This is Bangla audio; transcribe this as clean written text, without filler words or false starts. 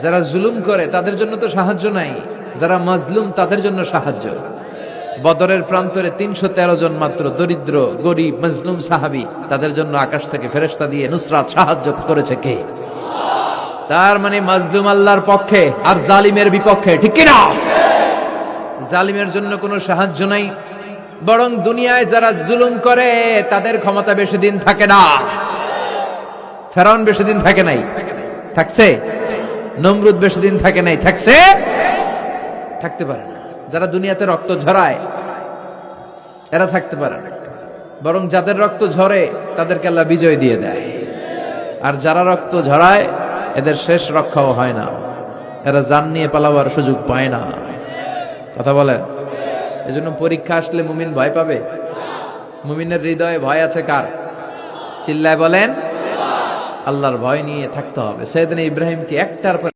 যারা জুলুম করে তাদের জন্য তো সাহায্য নাই, যারা মাজলুম তাদের জন্য সাহায্য। বদরের প্রান্তরে ৩১৩ জন মাত্র দরিদ্র গরিব মাজলুম সাহাবী, তাদের জন্য আকাশ থেকে ফেরেশতা দিয়ে নুসরাত সাহায্য করেছে কে? তার মানে মাজলুম আল্লাহর পক্ষে আর জালিমের বিপক্ষে, ঠিক কি না? জালিমের জন্য কোনো সাহায্য নাই, বরং দুনিয়ায় যারা জুলুম করে তাদের ক্ষমতা বেশি দিন থাকে না। ফেরাউন বেশি দিন থাকে নাই, থাকছে? নমরুদ বেশি দিন থাকে নাই, থাকছে? থাকতে পারে না। যারা দুনিয়াতে রক্ত ঝরায় এরা থাকতে পারে না, বরং যাদের রক্ত ঝরে তাদেরকে আল্লাহ বিজয় দিয়ে দেয়। আর যারা রক্ত ঝরায় এদের শেষ রক্ষাও হয় না, এরা জান নিয়ে পালাবার সুযোগ পায় না। কথা বলেন? এজন্য পরীক্ষা আসলে মুমিন ভয় পাবে? মুমিনের হৃদয়ে ভয় আছে কার? চিল্লায় বলেন। আল্লাহর ভয় নিয়ে থাকতে হবে। সাইয়েদনা ইব্রাহিমকে একটার পর